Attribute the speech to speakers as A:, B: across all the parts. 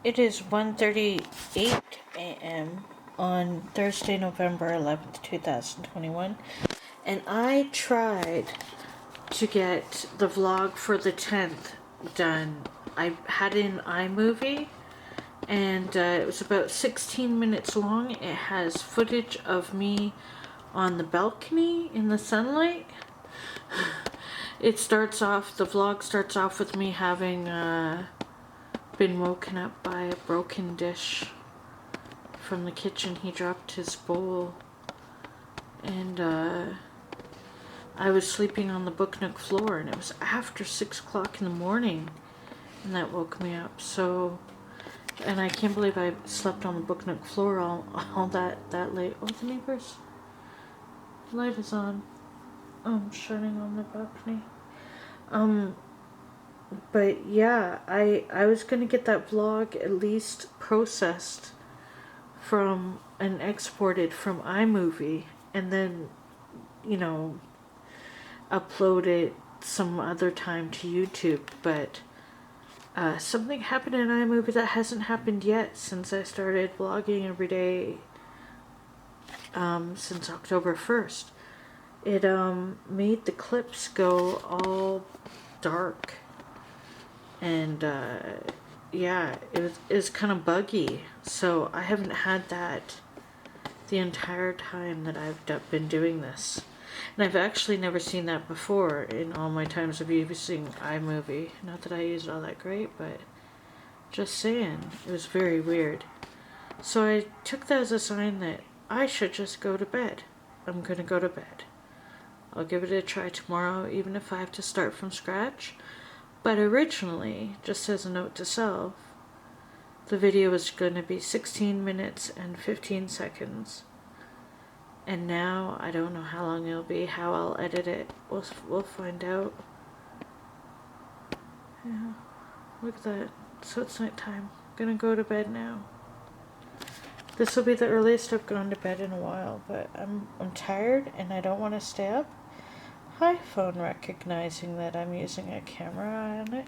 A: It is 1:38 a.m. on Thursday, November 11th, 2021, and I tried to get the vlog for the 10th done. I had it in iMovie, and it was about 16 minutes long. It has footage of me on the balcony in the sunlight. The vlog starts off with me having been woken up by a broken dish from the kitchen. He dropped his bowl, and I was sleeping on the book nook floor, and it was after 6 o'clock in the morning, and that woke me up. So, and I can't believe I slept on the book nook floor all that late. Oh, the neighbors' light is on, shining on the balcony. But yeah, I was gonna get that vlog at least processed from and exported from iMovie, and then, upload it some other time to YouTube. But something happened in iMovie that hasn't happened yet since I started vlogging every day since October 1st. It made the clips go all dark. And yeah, it was kind of buggy, so I haven't had that the entire time that I've been doing this, and I've actually never seen that before in all my times of using iMovie. Not that I use it all that great, but just saying, it was very weird. So I took that as a sign that I should just go to bed. I'm gonna go to bed. I'll give it a try tomorrow, even if I have to start from scratch. But originally, just as a note to self, the video was going to be 16 minutes and 15 seconds. And now, I don't know how long it'll be, how I'll edit it. We'll find out. Yeah, look at that. So it's nighttime. I'm gonna go to bed now. This will be the earliest I've gone to bed in a while, but I'm tired and I don't want to stay up. Hi, phone recognizing that I'm using a camera on it.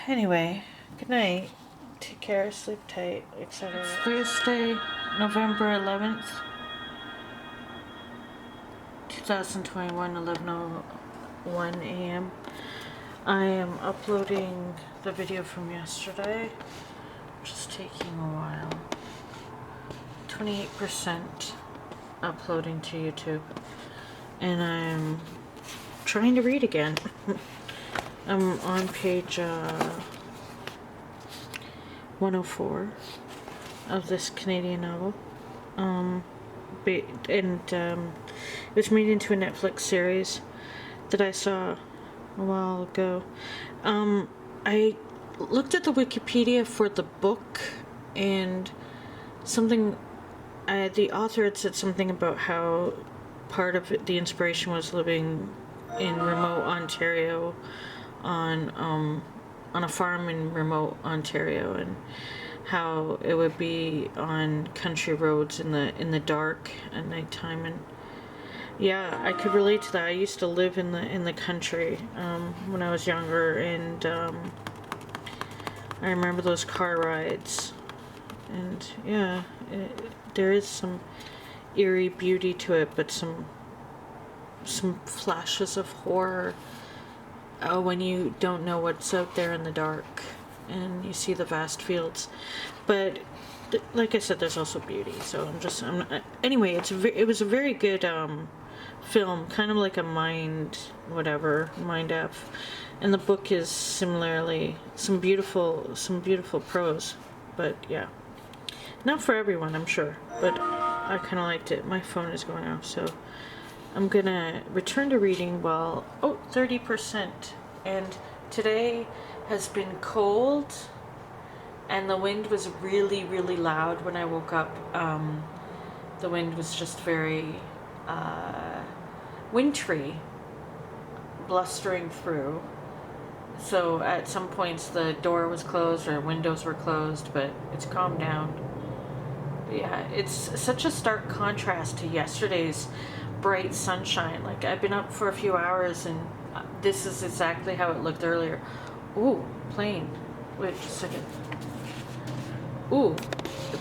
A: Anyway, good night. Take care, sleep tight, etc. It's Thursday, November 11th, 2021, 11:01 a.m. I am uploading the video from yesterday, which is taking a while. 28% uploading to YouTube. And I'm trying to read again. I'm on page 104 of this Canadian novel. It was made into a Netflix series that I saw a while ago. I looked at the Wikipedia for the book, and the author had said something about how part of the inspiration was living in remote Ontario on a farm in remote Ontario, and how it would be on country roads in the dark at nighttime. And yeah, I could relate to that. I used to live in the country when I was younger, and I remember those car rides. And yeah, there is some eerie beauty to it, but some flashes of horror when you don't know what's out there in the dark and you see the vast fields. But like I said, there's also beauty. So anyway, it was a very good film, kind of like a Mind F, and the book is similarly some beautiful prose. But yeah, not for everyone, I'm sure, but I kind of liked it. My phone is going off, so I'm gonna return to reading while 30%. And today has been cold, and the wind was really, really loud when I woke up. The wind was just very wintry, blustering through. So at some points the door was closed or windows were closed, but it's calmed down. Yeah, it's such a stark contrast to yesterday's bright sunshine. Like, I've been up for a few hours, and this is exactly how it looked earlier. Ooh, plane. Wait just a second. Ooh,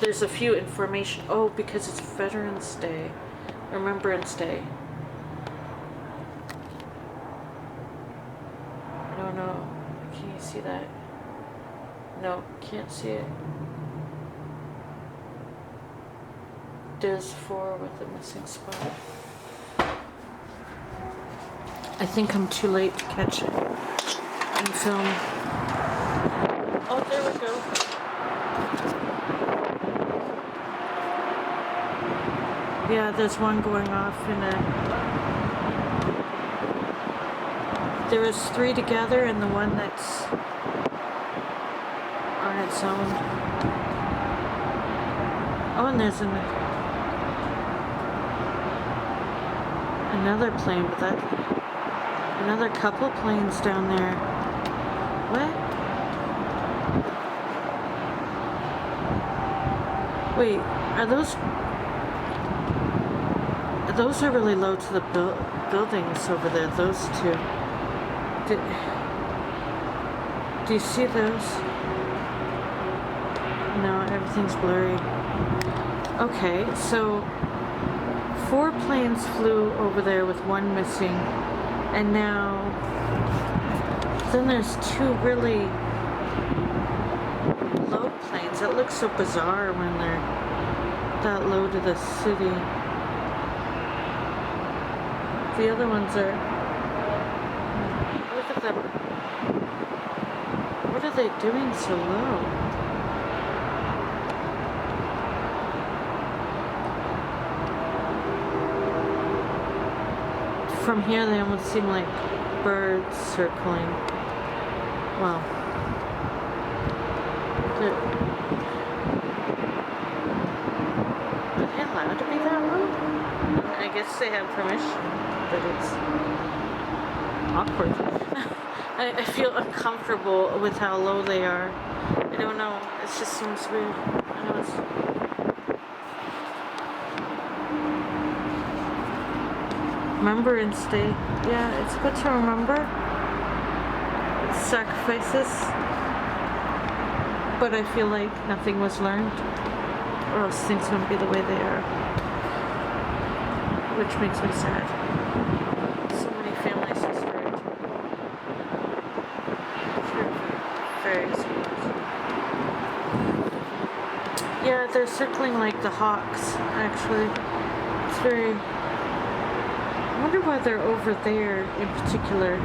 A: there's a few information. Oh, because it's Veterans Day. Remembrance Day. I don't know. Can you see that? No, can't see it. There's 4 with a missing spot. I think I'm too late to catch it in film. Oh, there we go. Yeah, there's one going off in a... There was 3 together and the one that's on its own. Oh, and there's another plane, but that... Another couple planes down there. What? Wait, are those... Those are really low to the buildings over there, those 2. Do you see those? No, everything's blurry. Okay, so 4 planes flew over there with 1 missing, and now then there's 2 really low planes. That looks so bizarre when they're that low to the city. The other ones are... Look at them. What are they doing so low? From here they almost seem like birds circling. Well... Are they allowed to be that low? I guess they have permission. But it's awkward. I feel uncomfortable with how low they are. I don't know. It just seems weird. I know it's... Remembrance Day. Yeah, it's good to remember sacrifices. But I feel like nothing was learned. Or else things wouldn't be the way they are. Which makes me sad. So many families destroyed. Very sad. Yeah, they're circling like the hawks, actually. It's very... I wonder why they're over there in particular.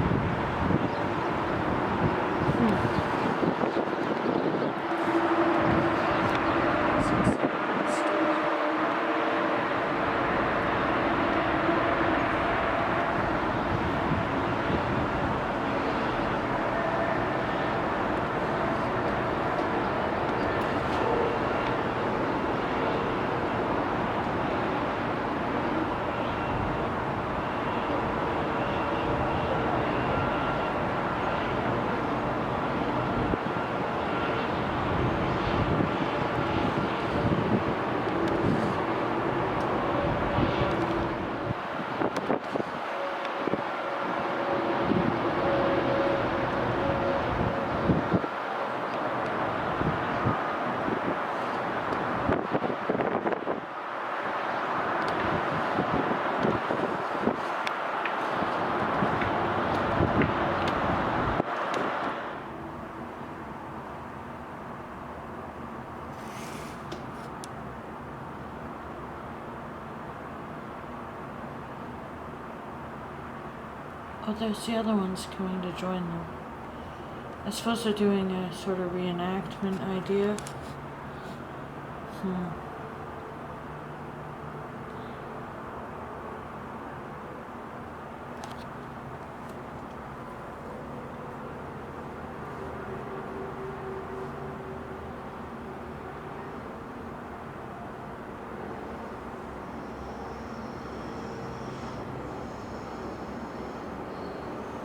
A: Oh, there's the other ones coming to join them. I suppose they're doing a sort of reenactment idea.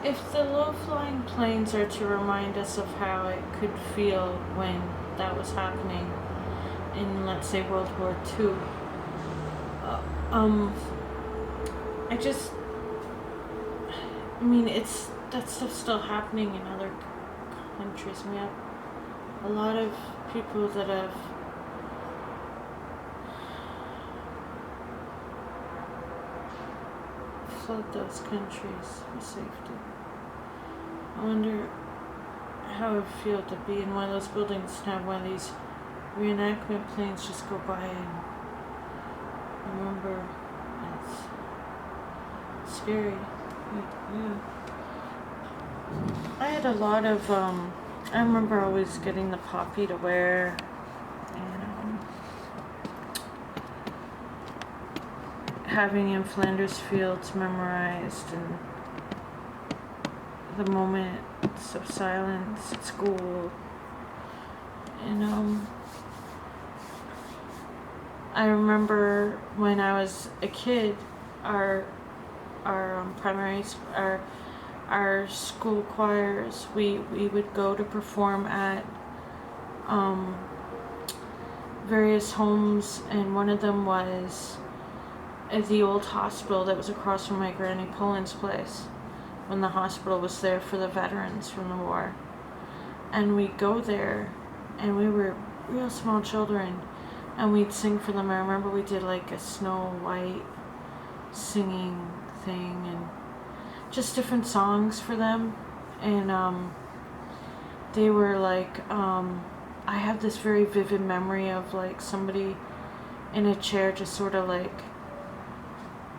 A: If the low-flying planes are to remind us of how it could feel when that was happening in, let's say, World War II, I mean, that stuff's still happening in other countries. We have a lot of people that have fled those countries for safety. I wonder how it would feel to be in one of those buildings and have one of these reenactment planes just go by and remember. It's scary. Yeah. I had a lot of, I remember always getting the poppy to wear, and having in Flanders Fields memorized, and the moments of silence at school. And I remember when I was a kid, our school choirs, we would go to perform at various homes, and one of them was at the old hospital that was across from my Granny Poland's place, when the hospital was there for the veterans from the war. And we'd go there, and we were real small children, and we'd sing for them. I remember we did like a Snow White singing thing, and just different songs for them. And they were like, I have this very vivid memory of like somebody in a chair just sort of like,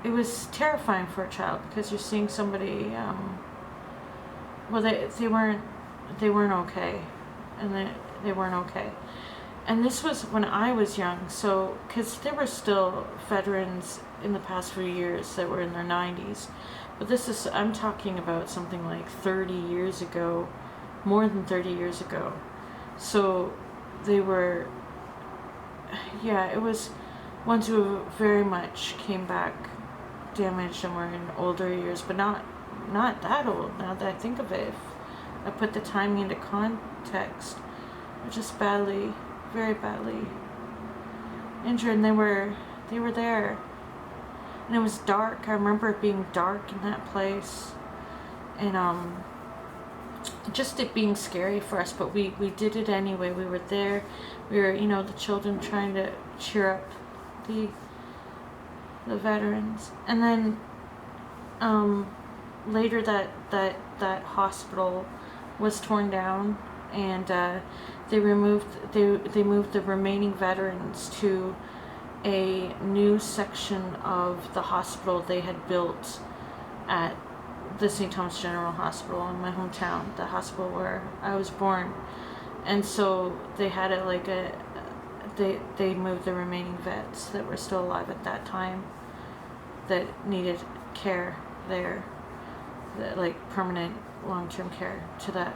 A: it was terrifying for a child, because you're seeing somebody, well, they weren't okay, and they weren't okay. And this was when I was young, so, because there were still veterans in the past few years that were in their 90s, but this is, I'm talking about something like 30 years ago, more than 30 years ago. So they were, yeah, it was ones who very much came back damaged and were in older years, but not that old, now that I think of it. If I put the timing into context, they're just badly, very badly injured, and they were there, and it was dark. I remember it being dark in that place, and just it being scary for us, but we did it anyway. We were there, we were, you know, the children trying to cheer up the veterans. And then later that hospital was torn down, and they moved the remaining veterans to a new section of the hospital they had built at the St. Thomas General Hospital in my hometown, the hospital where I was born. And so they had it like they moved the remaining vets that were still alive at that time that needed care there, like permanent long-term care, to that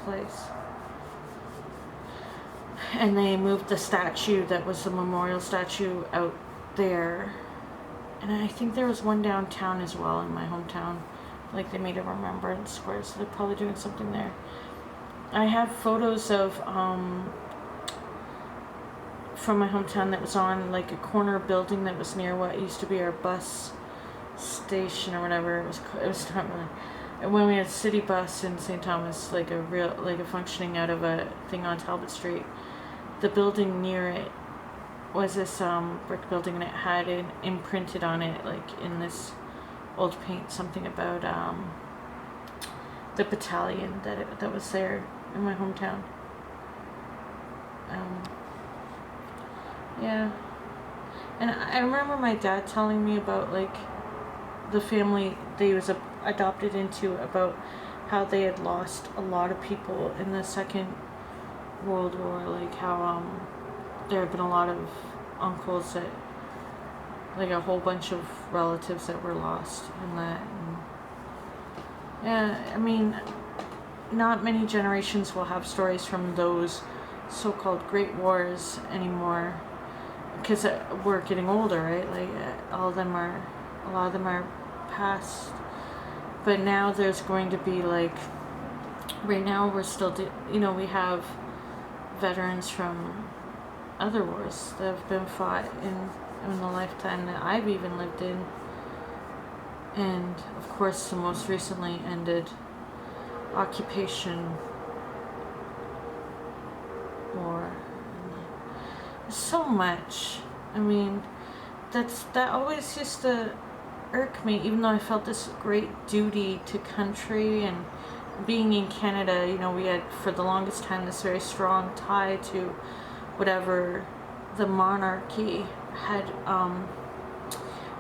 A: place. And they moved the statue that was the memorial statue out there, and I think there was one downtown as well in my hometown, like they made a Remembrance square, so they're probably doing something there. I have photos of from my hometown that was on like a corner building that was near what used to be our bus station or whatever. It was not really, when we had a city bus in St. Thomas, like a functioning out of a thing on Talbot Street. The building near it was this brick building, and it had it imprinted on it, like in this old paint, something about the battalion that was there in my hometown. Yeah, and I remember my dad telling me about like the family they was adopted into, about how they had lost a lot of people in the Second World War, like how there had been a lot of uncles that, like a whole bunch of relatives that were lost in that. And yeah, I mean, not many generations will have stories from those so-called Great Wars anymore, because we're getting older, right? Like a lot of them are past, but now there's going to be like, right now we're still, we have veterans from other wars that have been fought in the lifetime that I've even lived in, and of course the most recently ended occupation war. So much. I mean, that always used to irk me, even though I felt this great duty to country. And being in Canada, you know, we had for the longest time this very strong tie to whatever the monarchy had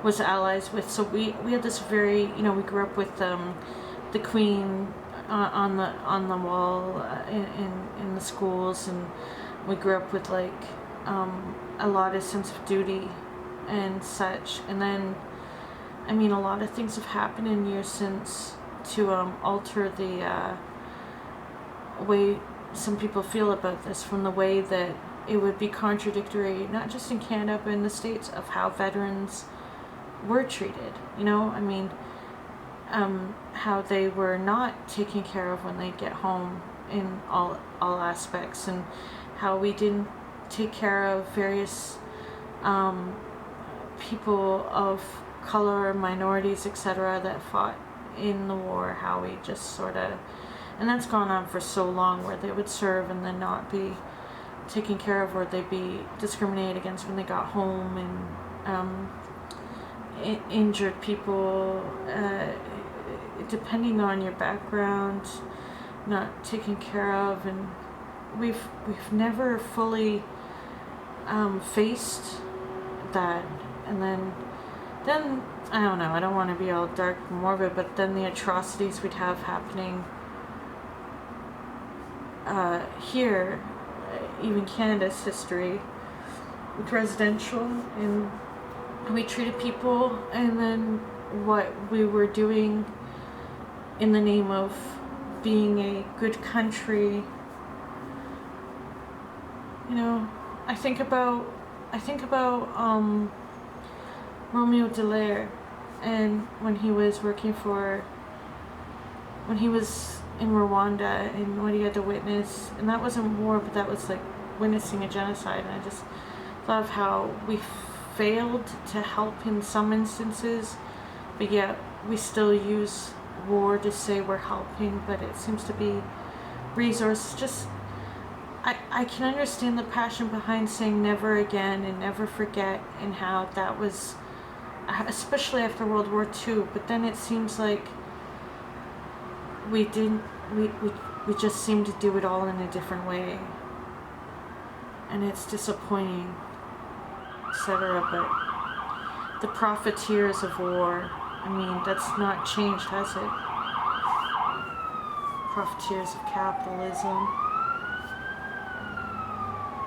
A: was allies with. So we had this very, you know, we grew up with the Queen on the wall in the schools, and we grew up with like a lot of sense of duty and such. And then, I mean, a lot of things have happened in years since to alter the way some people feel about this, from the way that it would be contradictory, not just in Canada but in the States, of how veterans were treated. You know, I mean, how they were not taken care of when they get home in all aspects, and how we didn't take care of various people of color, minorities, etc., that fought in the war. How we just sort of, and that's gone on for so long, where they would serve and then not be taken care of, or they'd be discriminated against when they got home, and injured people, depending on your background, not taken care of. And we've never fully faced that. And then I don't know, I don't want to be all dark and morbid, but then the atrocities we'd have happening here, even Canada's history, presidential, and we treated people, and then what we were doing in the name of being a good country. You know, I think about Romeo Dallaire, and when he was in Rwanda, and what he had to witness, and that wasn't war, but that was like witnessing a genocide. And I just love how we failed to help in some instances, but yet we still use war to say we're helping. But it seems to be resource. Just I can understand the passion behind saying never again and never forget, and how that was, especially after World War II. But then it seems like we just seem to do it all in a different way, and it's disappointing, etc. But the profiteers of war, I mean, that's not changed, has it? Profiteers of capitalism.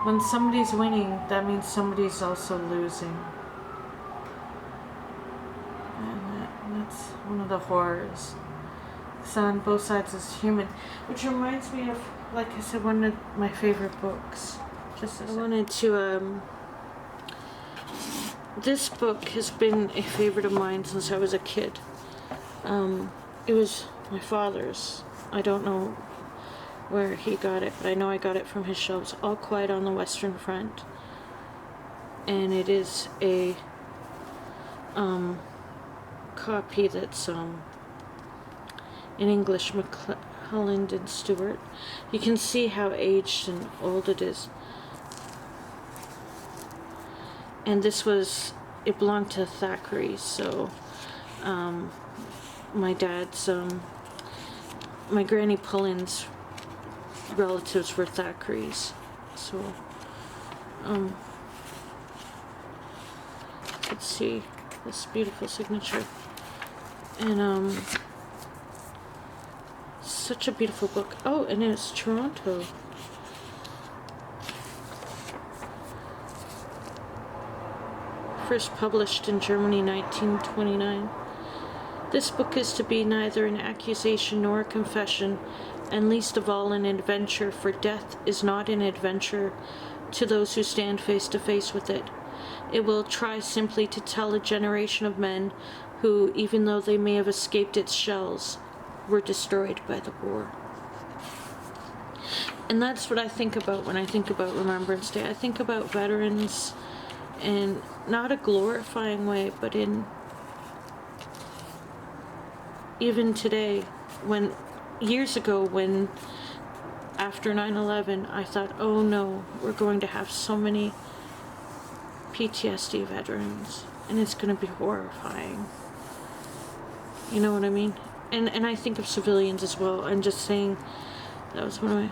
A: When somebody's winning, that means somebody's also losing. And that's one of the horrors. So on both sides is human. Which reminds me of, like I said, one of my favorite books. I wanted to, this book has been a favorite of mine since I was a kid. It was my father's. I don't know where he got it, but I know I got it from his shelves. All Quiet on the Western Front. And it is a copy that's in English, McClelland and Stewart. You can see how aged and old it is. And this was, it belonged to Thackeray, so my dad's, my Granny Pullen's relatives were Thackeray's. So, let's see this beautiful signature. And such a beautiful book. Oh, and it's Toronto. First published in Germany, 1929. This book is to be neither an accusation nor a confession, and least of all an adventure, for death is not an adventure to those who stand face to face with it. It will try simply to tell a generation of men who, even though they may have escaped its shells, were destroyed by the war. And that's what I think about when I think about Remembrance Day. I think about veterans in not a glorifying way, but in even today, when years ago, when after 9/11, I thought, oh no, we're going to have so many PTSD veterans, and it's going to be horrifying. You know what I mean? And I think of civilians as well. I'm just saying, that was one of my...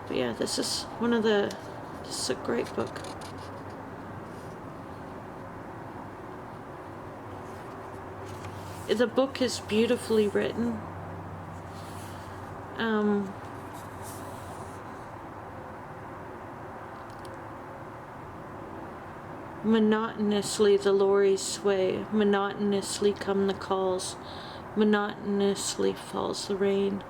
A: But yeah, this is a great book. The book is beautifully written. Monotonously the lorries sway, monotonously come the calls, monotonously falls the rain.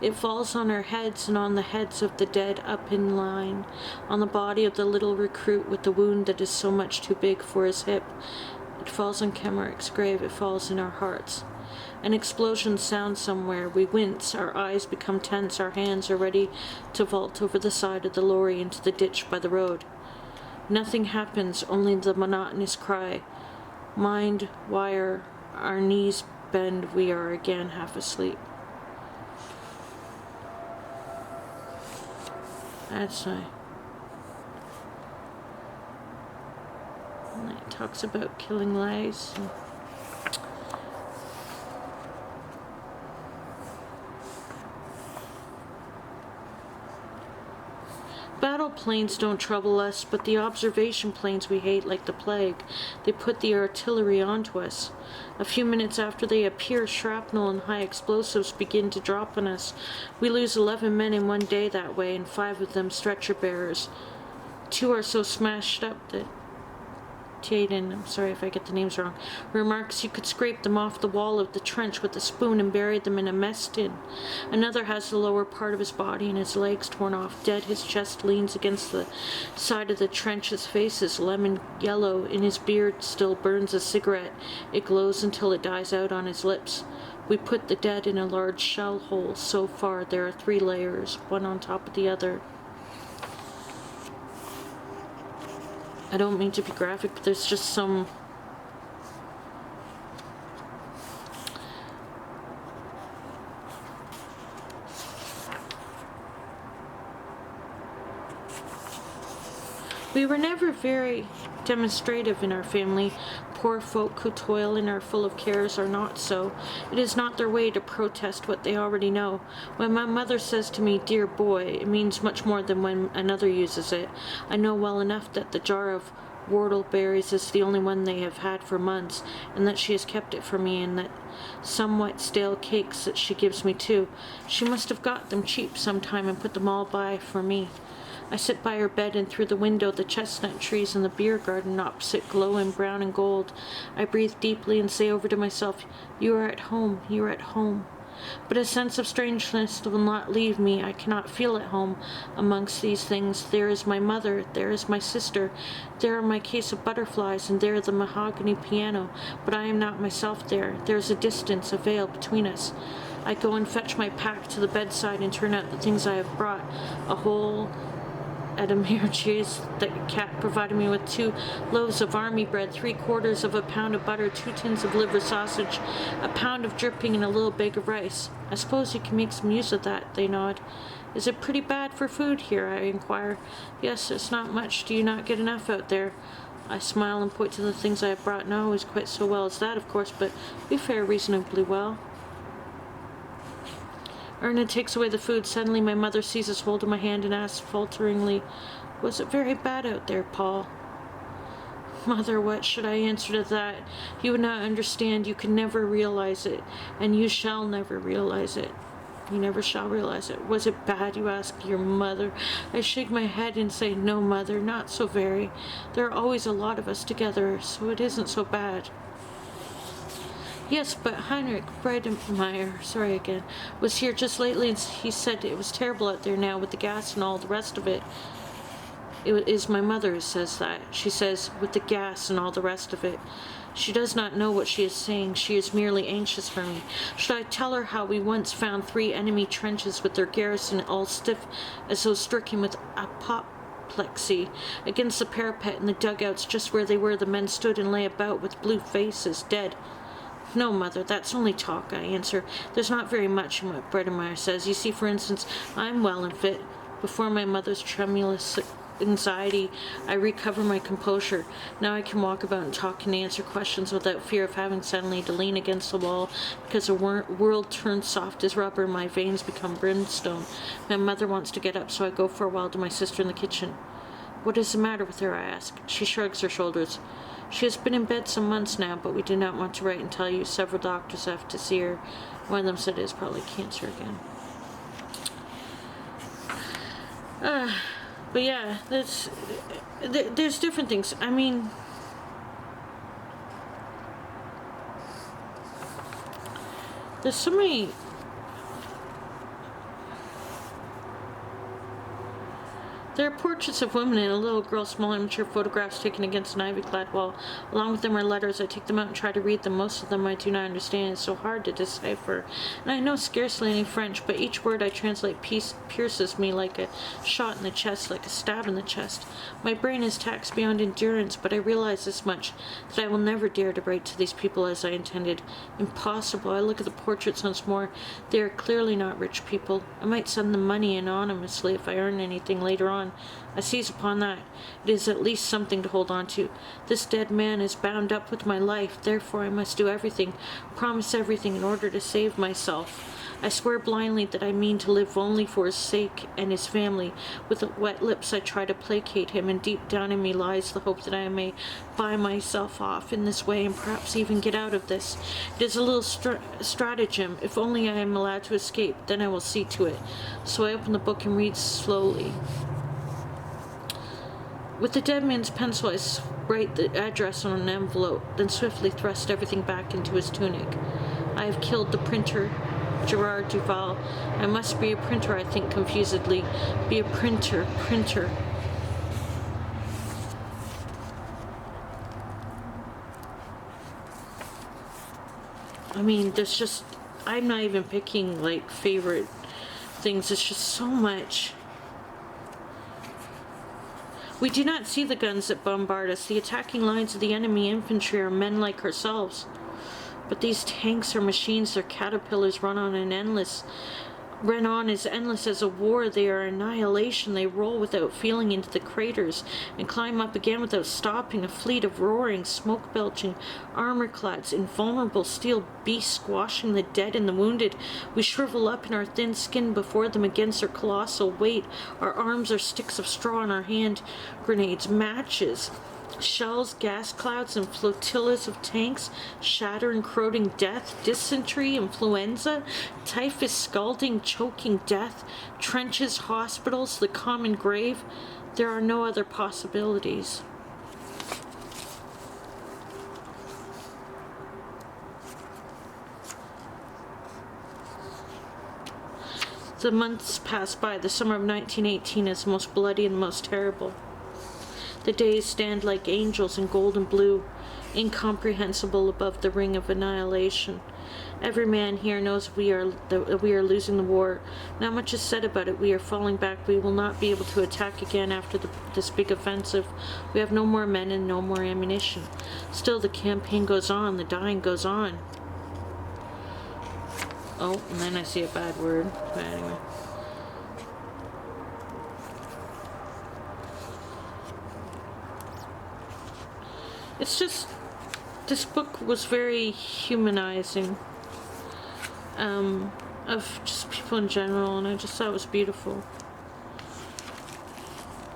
A: It falls on our heads and on the heads of the dead up in line, on the body of the little recruit with the wound that is so much too big for his hip. It falls on Kemerick's grave, it falls in our hearts. An explosion sounds somewhere. We wince, our eyes become tense, our hands are ready to vault over the side of the lorry into the ditch by the road. Nothing happens, only the monotonous cry. Mind wire, our knees bend, we are again half asleep. That's nice. And it talks about killing lies. Battle planes don't trouble us, but the observation planes we hate like the plague. They put the artillery onto us. A few minutes after they appear, shrapnel and high explosives begin to drop on us. We lose 11 men in one day that way, and 5 of them stretcher bearers. 2 are so smashed up that Jaden, I'm sorry if I get the names wrong, remarks you could scrape them off the wall of the trench with a spoon and bury them in a mess tin. Another has the lower part of his body and his legs torn off, dead. His chest leans against the side of the trench. His face is lemon yellow. In his beard still burns a cigarette. It glows until it dies out on his lips. We put the dead in a large shell hole. So far there are 3 layers, one on top of the other. I don't mean to be graphic, but there's just some... We were never very demonstrative in our family. Poor folk who toil and are full of cares are not so. It is not their way to protest what they already know. When my mother says to me, "Dear boy," it means much more than when another uses it. I know well enough that the jar of whortleberries is the only one they have had for months, and that she has kept it for me, and that somewhat stale cakes that she gives me too. She must have got them cheap sometime and put them all by for me. I sit by her bed, and through the window the chestnut trees in the beer garden opposite glow in brown and gold. I breathe deeply and say over to myself, "You are at home, you are at home." But a sense of strangeness will not leave me. I cannot feel at home amongst these things. There is my mother, there is my sister, there are my case of butterflies, and there the mahogany piano, but I am not myself there. There is a distance, a veil between us. I go and fetch my pack to the bedside and turn out the things I have brought. A whole Edamere cheese that Cat provided me with, 2 loaves of army bread, 3/4 of a pound of butter, 2 tins of liver sausage, a pound of dripping, and a little bag of rice. I suppose you can make some use of that, they nod. Is it pretty bad for food here? I inquire. Yes, it's not much. Do you not get enough out there? I smile and point to the things I have brought. Not always quite so well as that, of course, but we fare reasonably well. Erna takes away the food. Suddenly my mother seizes hold of my hand and asks falteringly, "Was it very bad out there, Paul?" Mother, what should I answer to that? You would not understand. You can never realize it, and you shall never realize it. You never shall realize it. Was it bad, you ask your mother? I shake my head and say, "No, Mother, not so very. There are always a lot of us together, so it isn't so bad." Yes, but Heinrich Breidenmeyer, sorry again, was here just lately, and he said it was terrible out there now with the gas and all the rest of it. It is my mother who says that. She says, with the gas and all the rest of it. She does not know what she is saying. She is merely anxious for me. Should I tell her how we once found 3 enemy trenches with their garrison all stiff as though stricken with apoplexy? Against the parapet and the dugouts, just where they were, the men stood and lay about with blue faces, dead. No, Mother, that's only talk, I answer. There's not very much in what Bredemeyer says. You see, for instance, I'm well and fit. Before my mother's tremulous anxiety, I recover my composure. Now I can walk about and talk and answer questions without fear of having suddenly to lean against the wall because the world turns soft as rubber and my veins become brimstone. My mother wants to get up, so I go for a while to my sister in the kitchen. What is the matter with her, I ask. She shrugs her shoulders. She has been in bed some months now, but we did not want to write and tell you. Several doctors have to see her. One of them said it is probably cancer again. But yeah, there's different things. I mean, there's so many. There are portraits of women and a little girl, small amateur photographs taken against an ivy-clad wall. Along with them are letters. I take them out and try to read them. Most of them I do not understand. It's so hard to decipher. And I know scarcely any French, but each word I translate pierces me like a shot in the chest, like a stab in the chest. My brain is taxed beyond endurance, but I realize this much, that I will never dare to write to these people as I intended. Impossible. I look at the portraits once more. They are clearly not rich people. I might send them money anonymously if I earn anything later on. I seize upon that. It is at least something to hold on to. This dead man is bound up with my life, therefore I must do everything, promise everything in order to save myself. I swear blindly that I mean to live only for his sake and his family. With wet lips I try to placate him, and deep down in me lies the hope that I may buy myself off in this way and perhaps even get out of this. It is a little stratagem. If only I am allowed to escape, then I will see to it. So I open the book and read slowly. With the dead man's pencil, I write the address on an envelope, then swiftly thrust everything back into his tunic. I have killed the printer, Gerard Duval. I must be a printer, I think confusedly. Be a printer. I mean, there's just, I'm not even picking, like, favorite things. It's just so much. We do not see the guns that bombard us. The attacking lines of the enemy infantry are men like ourselves. But these tanks are machines. Their caterpillars run on as endless as a war. They are annihilation. They roll without feeling into the craters and climb up again without stopping. A fleet of roaring, smoke-belching armor-clads, invulnerable steel beasts squashing the dead and the wounded. We shrivel up in our thin skin before them against their colossal weight. Our arms are sticks of straw in our hand grenades, matches. Shells, gas clouds, and flotillas of tanks, shatter and corroding death, dysentery, influenza, typhus, scalding, choking death, trenches, hospitals, the common grave. There are no other possibilities. The months pass by. The summer of 1918 is the most bloody and the most terrible. The days stand like angels in gold and blue, incomprehensible above the ring of annihilation. Every man here knows we are losing the war. Not much is said about it. We are falling back. We will not be able to attack again after this big offensive. We have no more men and no more ammunition. Still, the campaign goes on. The dying goes on. Oh, and then I see a bad word. But anyway. It's just, this book was very humanizing of just people in general, and I just thought it was beautiful.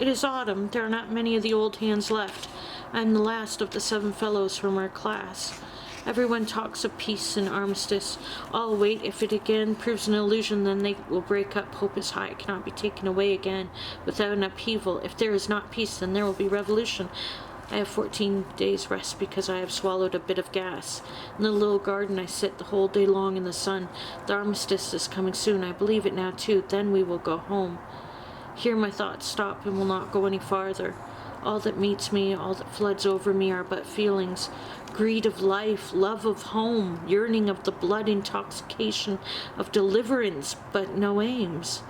A: It is autumn. There are not many of the old hands left. I am the last of the 7 fellows from our class. Everyone talks of peace and armistice. All wait. If it again proves an illusion, then they will break up. Hope is high. It cannot be taken away again without an upheaval. If there is not peace, then there will be revolution. I have 14 days rest because I have swallowed a bit of gas. In the little garden I sit the whole day long in the sun. The armistice is coming soon. I believe it now too. Then we will go home. Here my thoughts stop and will not go any farther. All that meets me, all that floods over me are but feelings. Greed of life, love of home, yearning of the blood intoxication of deliverance, but no aims.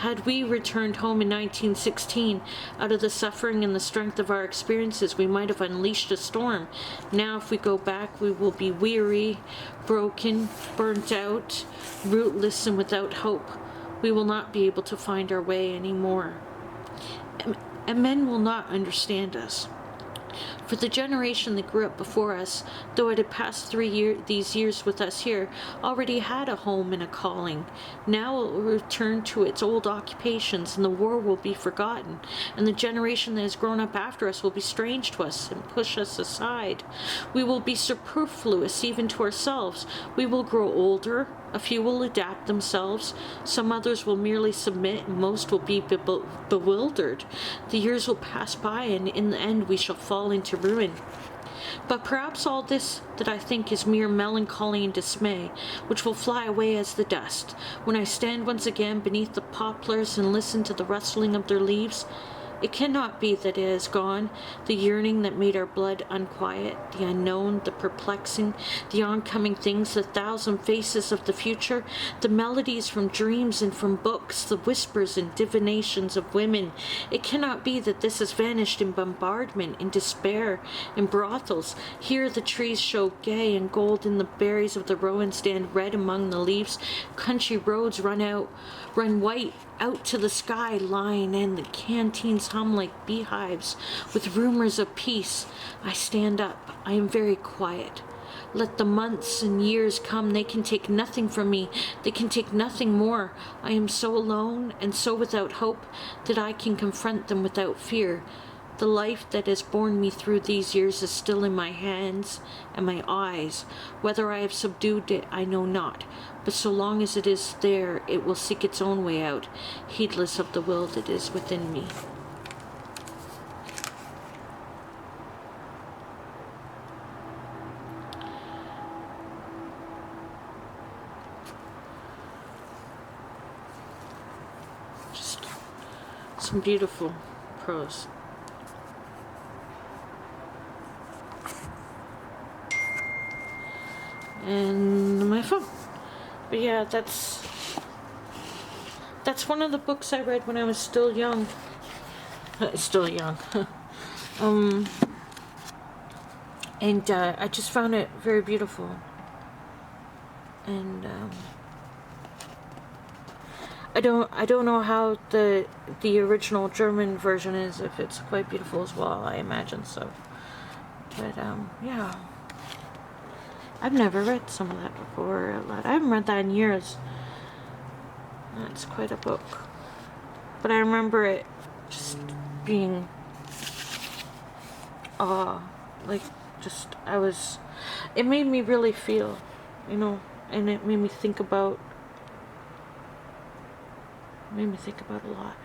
A: Had we returned home in 1916, out of the suffering and the strength of our experiences, we might have unleashed a storm. Now, if we go back, we will be weary, broken, burnt out, rootless, and without hope. We will not be able to find our way anymore. And men will not understand us. For the generation that grew up before us, though it had passed these years with us here, already had a home and a calling. Now it will return to its old occupations, and the war will be forgotten, and the generation that has grown up after us will be strange to us and push us aside. We will be superfluous even to ourselves. We will grow older. A few will adapt themselves, some others will merely submit, and most will be bewildered. The years will pass by, and in the end we shall fall into ruin. But perhaps all this that I think is mere melancholy and dismay, which will fly away as the dust, when I stand once again beneath the poplars and listen to the rustling of their leaves. It cannot be that it has gone, the yearning that made our blood unquiet, the unknown, the perplexing, the oncoming things, the thousand faces of the future, the melodies from dreams and from books, the whispers and divinations of women. It cannot be that this has vanished in bombardment, in despair, in brothels. Here the trees show gay and gold in the berries of the rowan stand red among the leaves. Country roads run white out to the sky line, and the canteens hum like beehives with rumors of peace. I stand up. I am very quiet. Let the months and years come. They can take nothing from me. They can take nothing more. I am so alone and so without hope that I can confront them without fear. The life that has borne me through these years is still in my hands and my eyes. Whether I have subdued it, I know not. But so long as it is there, it will seek its own way out, heedless of the will that is within me. Just some beautiful prose. And my phone. But yeah, that's one of the books I read when I was still young. Still young. And I just found it very beautiful. And I don't know how the original German version is, if it's quite beautiful as well. I imagine so. But yeah. I've never read some of that before. I haven't read that in years. That's quite a book. But I remember it just being, it made me really feel, and it made me think about a lot.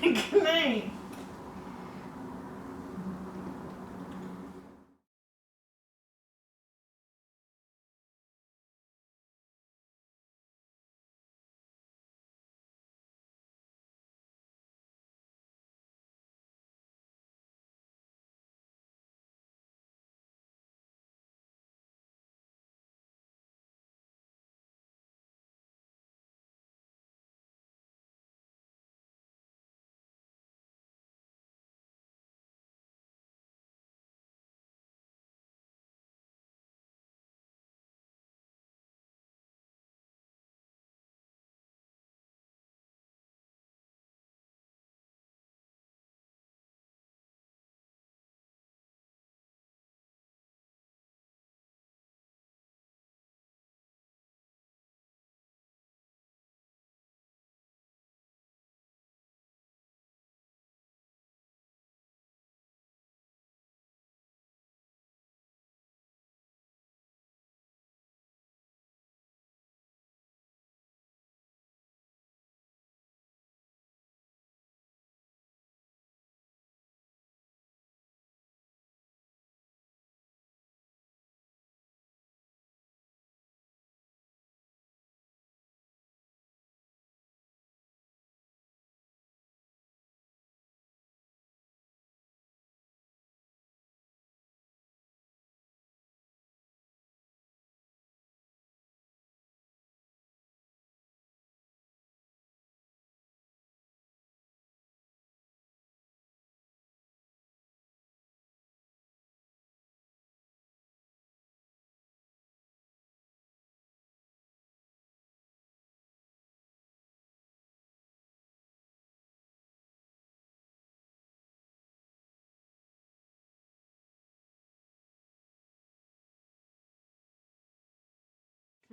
A: Good night.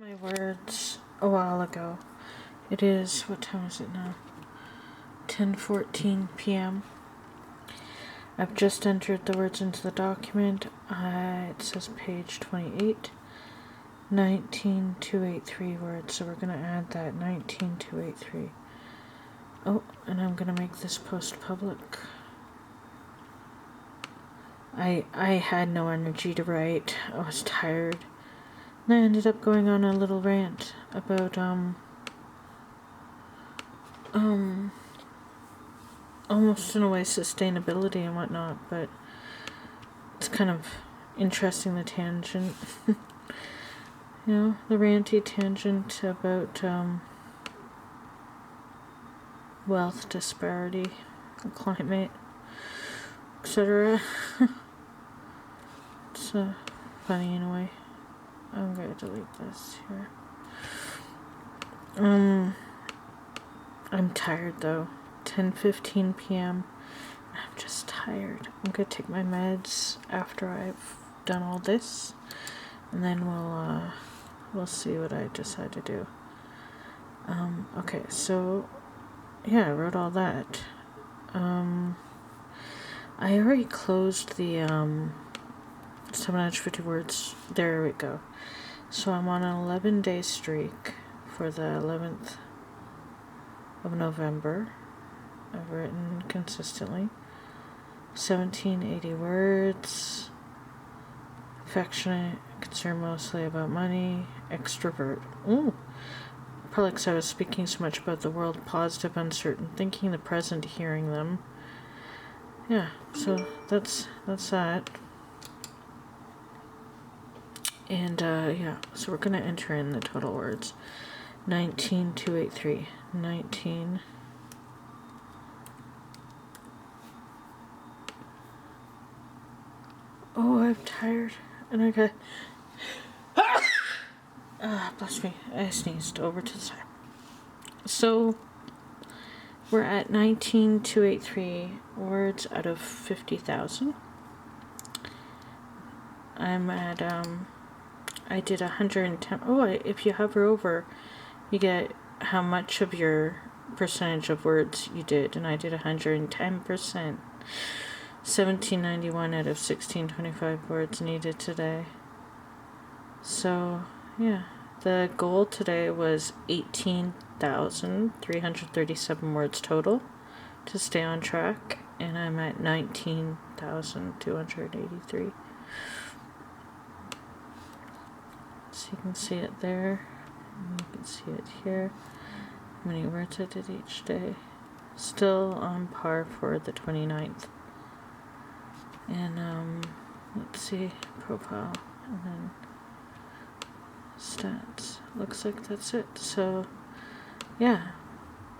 A: My words a while ago. It is, what time is it now? 10:14 p.m. I've just entered the words into the document. It says page 28, 19283 words. So we're going to add that 19283. Oh, and I'm going to make this post public. I had no energy to write. I was tired. And I ended up going on a little rant about, almost in a way sustainability and whatnot, but it's kind of interesting, the tangent. You know, the ranty tangent about wealth disparity, climate, etc. It's funny in a way. I'm going to delete this here. I'm tired though. 10:15 p.m. I'm just tired. I'm going to take my meds after I've done all this, and then we'll see what I decide to do. Okay, so yeah, I wrote all that. I already closed the 750 words. There we go. So I'm on an 11-day streak for the 11th of November. I've written consistently 1780 words. Affectionate, concerned mostly about money. Extrovert. Ooh. Probably because I was speaking so much about the world. Positive, uncertain, thinking the present, hearing them. Yeah, so that's that. And yeah, so we're gonna enter in the total words. 19283. 19. Oh, I'm tired. And I got bless me. I sneezed over to the side. So we're at 19283 words out of 50,000. I'm at I did 110. Oh, if you hover over, you get how much of your percentage of words you did, and I did 110%. 1791 out of 1625 words needed today. So, yeah, the goal today was 18,337 words total to stay on track, and I'm at 19,283. So you can see it there, and you can see it here. How many words I did each day. Still on par for the 29th. And let's see, profile, and then stats. Looks like that's it. So yeah,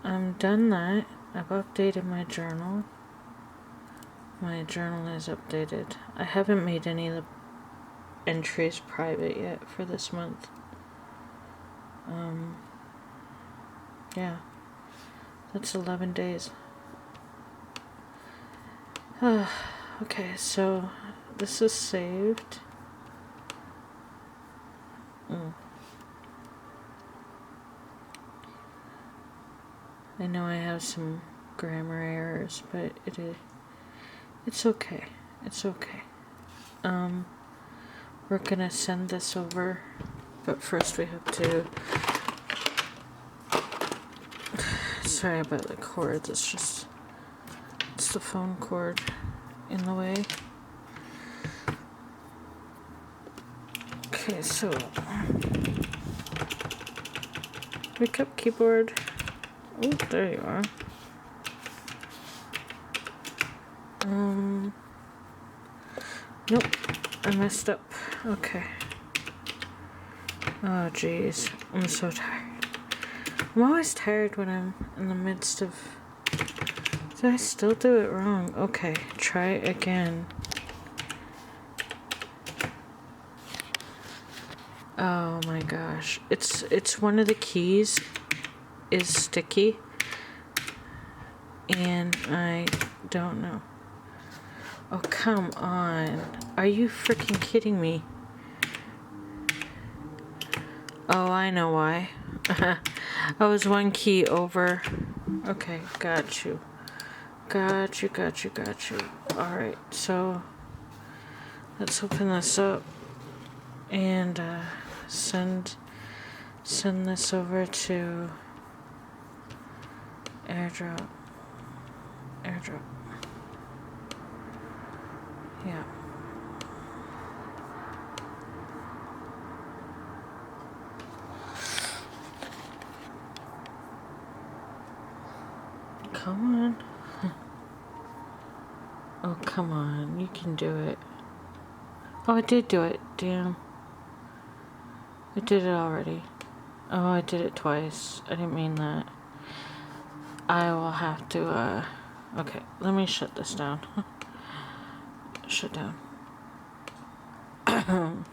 A: I'm done that. I've updated my journal. My journal is updated. I haven't made any of the entries private yet for this month. Yeah, that's 11 days. Okay, so this is saved. I know I have some grammar errors, but it's okay. It's okay. We're gonna send this over, but first we have to. Sorry about the cord. It's the phone cord in the way. Okay, so wake up, keyboard. Oh, there you are. Nope, I messed up. Okay. Oh, jeez, I'm so tired. I'm always tired when I'm in the midst of. Did I still do it wrong? Okay, try again. Oh my gosh, it's one of the keys is sticky, and I don't know. Oh, come on. Are you freaking kidding me? Oh, I know why. I was one key over. Okay, got you. Got you. Alright, so let's open this up and send this over to airdrop. Yeah. Come on. Oh, come on. You can do it. Oh, I did do it. Damn. I did it already. Oh, I did it twice. I didn't mean that. I will have to, okay, let me shut this down. Shut down. I'm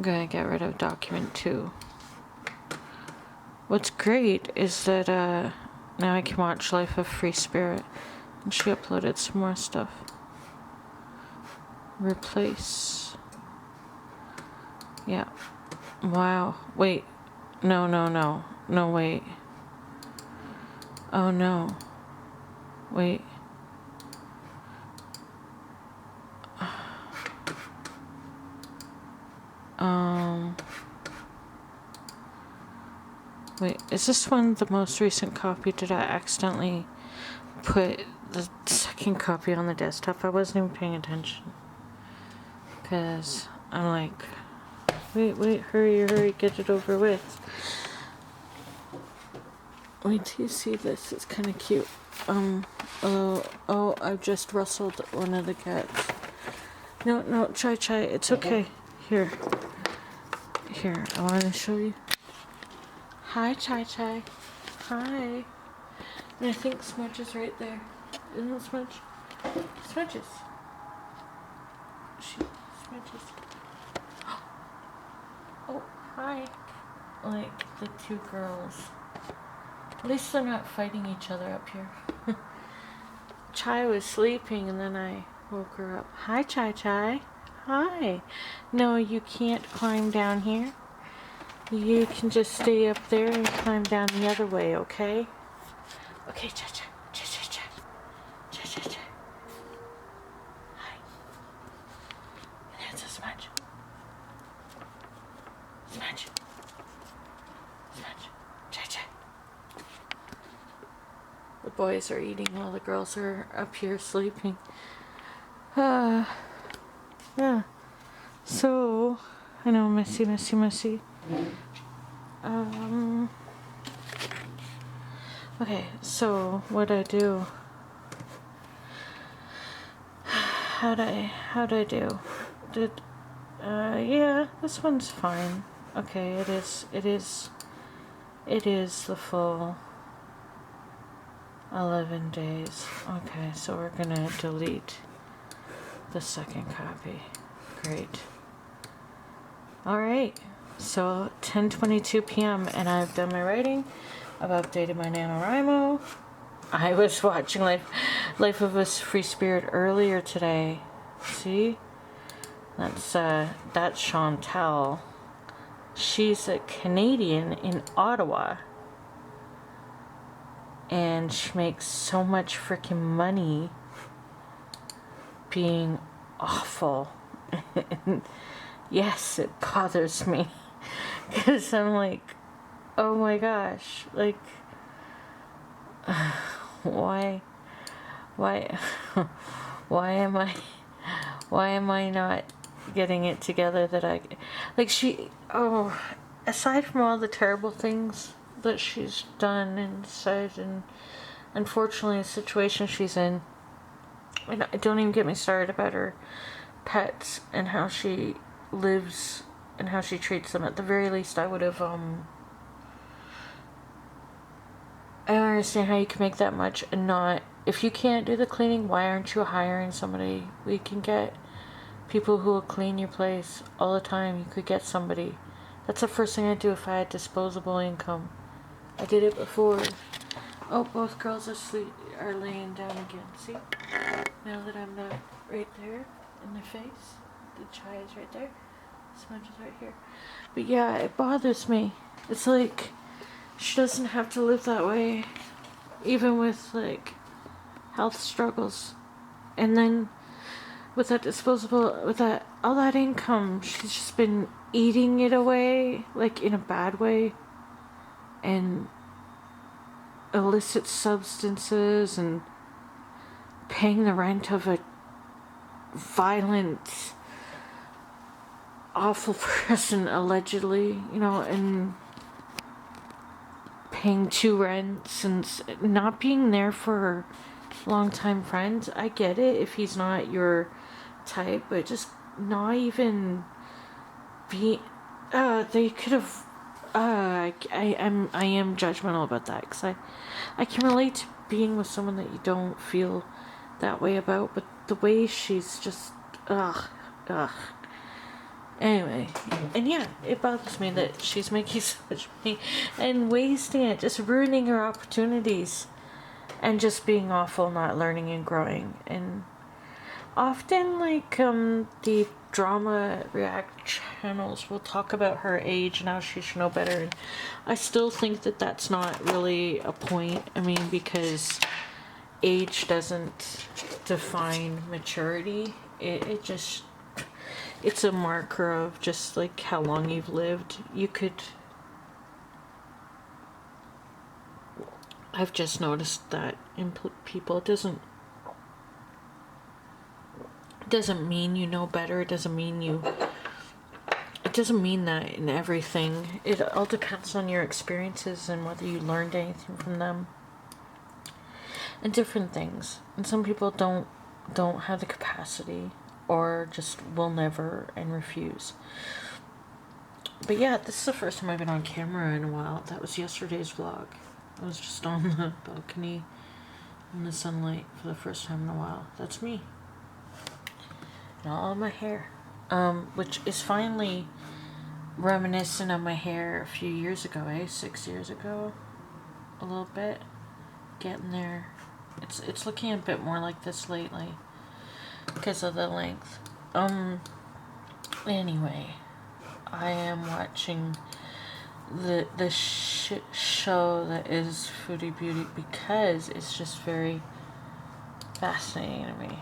A: gonna get rid of document 2. What's great is that, now I can watch Life of Free Spirit. And she uploaded some more stuff. Replace. Yeah. Wow. Wait. No, wait. Oh, no. Wait. Wait, is this one the most recent copy? Did I accidentally put the second copy on the desktop? I wasn't even paying attention. Because I'm like, wait, hurry, get it over with. Wait till you see this, it's kind of cute. Oh, I've just rustled one of the cats. No, Chai, it's okay. Here, I want to show you. Hi, Chai. Hi. And I think Smudge is right there. Isn't it Smudge? Smudges. Smudges. Oh, hi. Like the two girls. At least they're not fighting each other up here. Chai was sleeping and then I woke her up. Hi, Chai. Hi. No, you can't climb down here. You can just stay up there and climb down the other way, okay? Okay, Chai. Hi. And that's a Smudge. Chai. boys are eating while the girls are up here sleeping. Yeah. So, I know, messy. Okay, so what'd I do? How'd I do? Yeah, this one's fine. Okay, it is the full 11 days. Okay, so we're gonna delete the second copy. Great. Alright, so 10:22 p.m. and I've done my writing. I've updated my NaNoWriMo. I was watching Life of a Free Spirit earlier today. See? That's Chantal. She's a Canadian in Ottawa. And she makes so much freaking money being awful. Yes, it bothers me. Because I'm like, oh my gosh, like, why am I not getting it together that aside from all the terrible things that she's done and said, and unfortunately the situation she's in, and don't even get me started about her pets and how she lives and how she treats them. At the very least, I would have, I don't understand how you can make that much and not, if you can't do the cleaning, why aren't you hiring somebody? We can get people who will clean your place all the time. You could get somebody. That's the first thing I'd do if I had disposable income. I did it before. Oh, both girls are laying down again. See? Now that I'm not right there in their face. The chai is right there. Smudge is right here. But yeah, it bothers me. It's like, she doesn't have to live that way. Even with, like, health struggles. And then, with all that income, she's just been eating it away, like, in a bad way. And illicit substances and paying the rent of a violent, awful person, allegedly, and paying 2 rents and not being there for long-time friends. I get it if he's not your type, but just not even be. They could have. I am judgmental about that because I can relate to being with someone that you don't feel that way about, but the way she's just ugh. Anyway, and yeah, it bothers me that she's making so much money and wasting it, just ruining her opportunities, and just being awful, not learning and growing. And often, like, the drama react channels will talk about her age and how she should know better, and I still think that that's not really a point. I mean, because age doesn't define maturity. It's a marker of just, like, how long you've lived. I've just noticed that in people, it doesn't mean you know better. It doesn't mean that in everything. It all depends on your experiences and whether you learned anything from them and different things. And some people don't have the capacity, or just will never and refuse. But yeah, this is the first time I've been on camera in a while. That was yesterday's vlog. I was just on the balcony in the sunlight for the first time in a while. That's me. And all my hair. Which is finally reminiscent of my hair a few years ago, 6 years ago. A little bit. Getting there. It's looking a bit more like this lately because of the length. Anyway, I am watching the shit show that is Foodie Beauty because it's just very fascinating to me.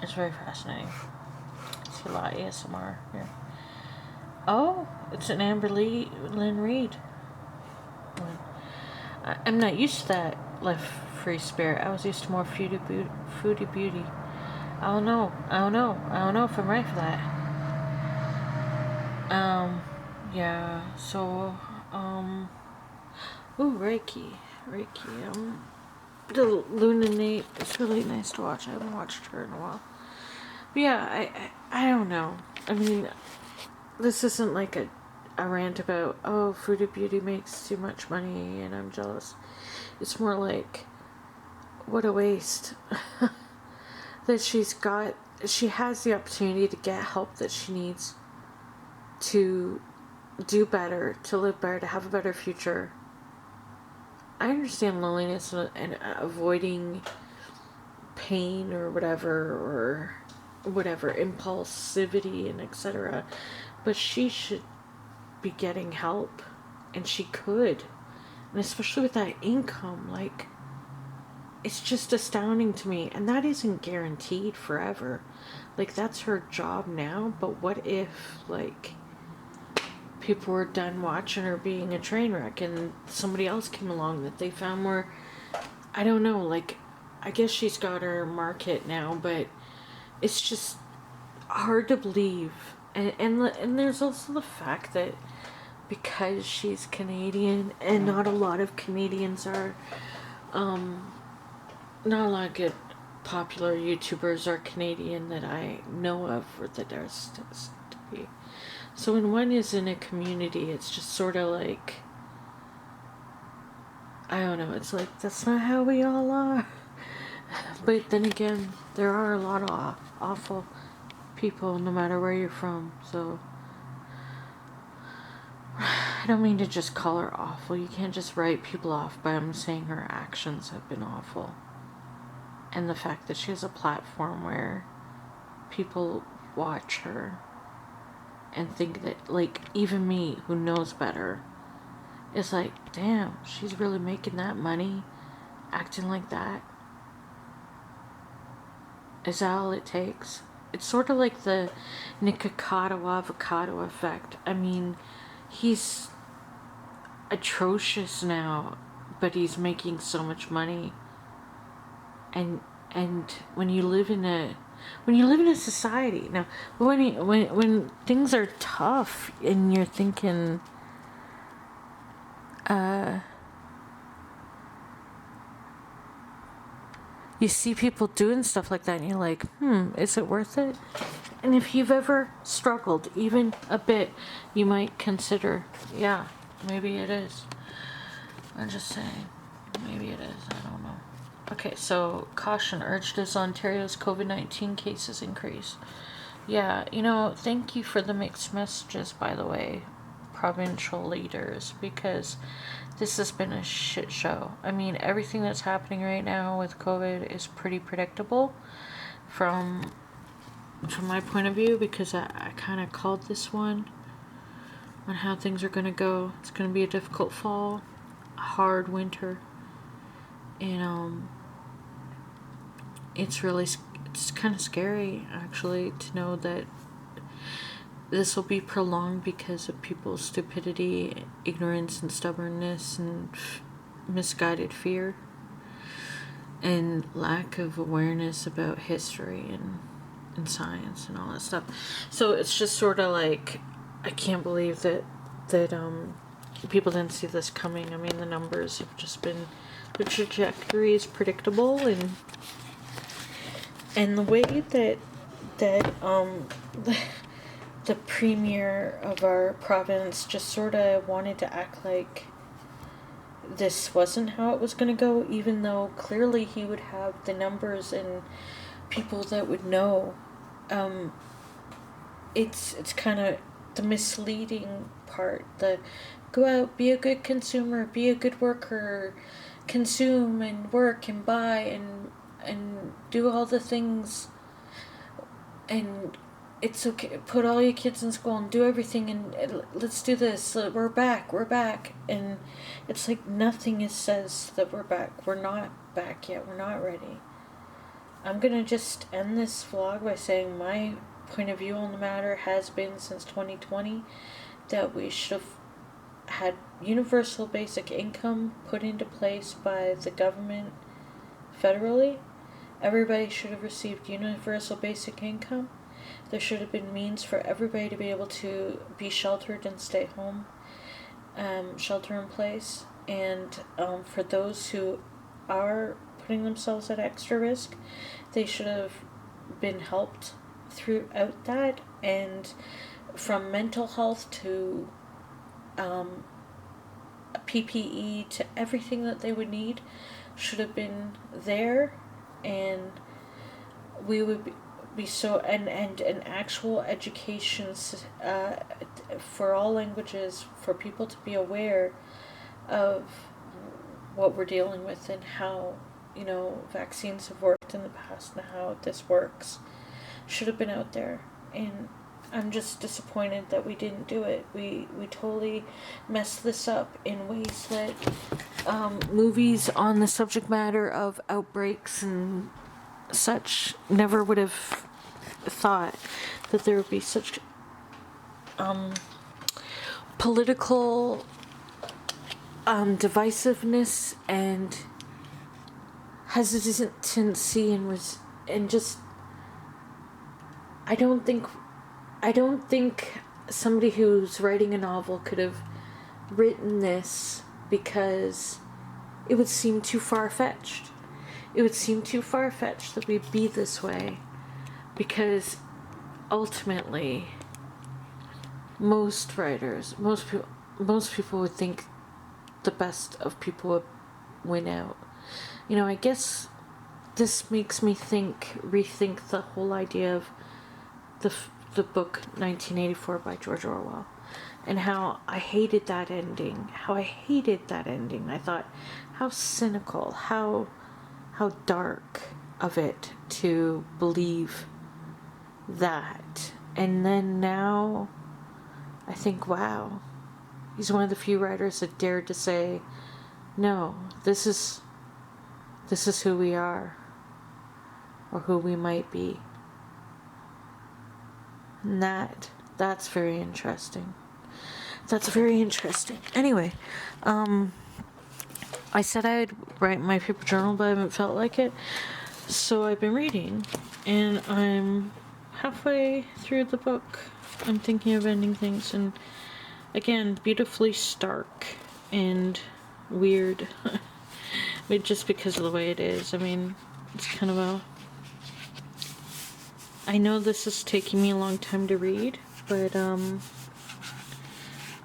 A: It's very fascinating. See a lot of ASMR here. Oh, it's an Lynn Reed. I'm not used to that. left free spirit. I was used to more foodie beauty. I don't know if I'm right for that. Yeah, so, ooh, Reiki, the Luna Nate, it's really nice to watch. I haven't watched her in a while. But yeah, I don't know. I mean, this isn't like a rant about, oh, foodie beauty makes too much money and I'm jealous. It's more like, what a waste. That she has the opportunity to get help that she needs to do better, to live better, to have a better future. I understand loneliness and avoiding pain or whatever, impulsivity and etc. But she should be getting help, and she could. And especially with that income, like, it's just astounding to me. And that isn't guaranteed forever. Like, that's her job now, but what if, like, people were done watching her being a train wreck and somebody else came along that they found more, I don't know, like, I guess she's got her market now, but it's just hard to believe. And there's also the fact that because she's Canadian, and not a lot of Canadians are, not a lot of good popular YouTubers are Canadian that I know of, or that are to be. So when one is in a community, it's just sort of like, I don't know, it's like, that's not how we all are. But then again, there are a lot of awful people no matter where you're from, so I don't mean to just call her awful. You can't just write people off by saying her actions have been awful. And the fact that she has a platform where people watch her and think that, like, even me, who knows better, is like, damn, she's really making that money acting like that. Is that all it takes? It's sort of like the Nikocado avocado effect. I mean, he's atrocious now, but he's making so much money. And when you live in a society now, when things are tough and you're thinking, you see people doing stuff like that and you're like, is it worth it? And if you've ever struggled even a bit, you might consider, yeah, maybe it is. I'm just saying, maybe it is, I don't know. Okay, so caution urged as Ontario's COVID-19 cases increase. Yeah, thank you for the mixed messages, by the way, provincial leaders, because this has been a shit show. I mean, everything that's happening right now with COVID is pretty predictable from my point of view, because I kind of called this one on how things are going to go. It's going to be a difficult fall, a hard winter, and it's kind of scary, actually, to know that this will be prolonged because of people's stupidity, ignorance, and stubbornness, and misguided fear, and lack of awareness about history and science and all that stuff. So it's just sort of like, I can't believe that people didn't see this coming. I mean, the numbers have just been, the trajectory is predictable, and the way that the premier of our province just sort of wanted to act like this wasn't how it was going to go, even though clearly he would have the numbers and people that would know. It's kind of the misleading part, the go out, be a good consumer, be a good worker, consume and work and buy and do all the things, and it's okay, put all your kids in school and do everything, and let's do this, we're back, and it's like nothing says that we're back. We're not back yet, we're not ready. I'm gonna just end this vlog by saying my point of view on the matter has been since 2020 that we should have had universal basic income put into place by the government federally. Everybody should have received universal basic income. There should have been means for everybody to be able to be sheltered and stay home, shelter in place. And for those who are putting themselves at extra risk, they should have been helped throughout that. And from mental health to PPE to everything that they would need should have been there. And we would be so, and an actual education for all languages, for people to be aware of what we're dealing with and how, vaccines have worked in the past and how this works, should have been out there. And I'm just disappointed that we didn't do it. We totally messed this up in ways that movies on the subject matter of outbreaks and such never would have thought that there would be such political divisiveness and hesitancy and just I don't think somebody who's writing a novel could have written this, because it would seem too far-fetched. It would seem too far-fetched that we'd be this way, because ultimately most people would think the best of people would win out. I guess this makes me rethink the whole idea of the book 1984 by George Orwell, and how I hated that ending. I thought, how cynical, how dark of it to believe that. And then now I think, wow, he's one of the few writers that dared to say, no, this is who we are, or who we might be. And that's very interesting. Anyway, I said I'd write my paper journal, but I haven't felt like it. So I've been reading, and I'm halfway through the book. I'm thinking of ending things, and again, beautifully stark and weird. Just because of the way it is. I mean, it's kind of I know this is taking me a long time to read, but I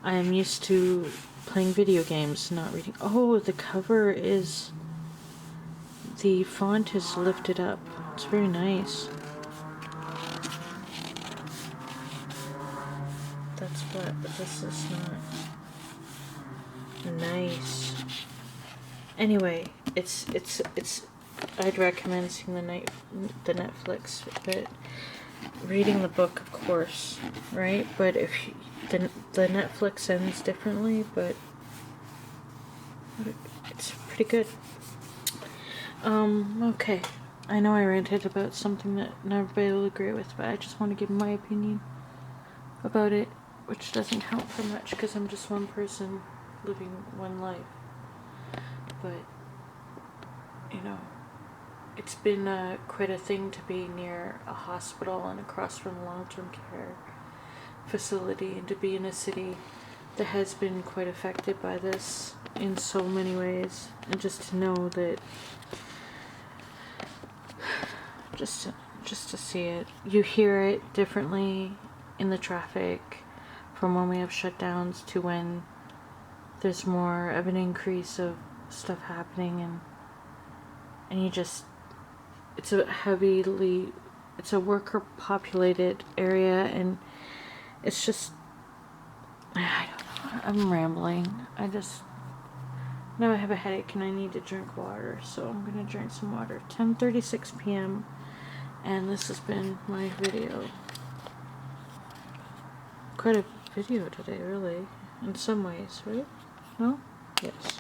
A: am used to playing video games, not reading. Oh, the cover is... the font is lifted up. It's very nice. That's what, but this is not nice. Anyway, it's I'd recommend seeing the Netflix, but reading the book, of course, right? But if the Netflix ends differently, but it's pretty good. Okay. I know I ranted about something that not everybody will agree with, but I just want to give my opinion about it, which doesn't count for much because I'm just one person living one life. But, it's been quite a thing to be near a hospital and across from a long-term care facility, and to be in a city that has been quite affected by this in so many ways, and just to know that, just to see it, you hear it differently in the traffic from when we have shutdowns to when there's more of an increase of stuff happening, and you just, it's a worker populated area, and it's just, I don't know, I'm rambling. Now I have a headache and I need to drink water, so I'm gonna drink some water. 10:36 p.m. and this has been my video. Quite a video today, really, in some ways, right? No? Yes.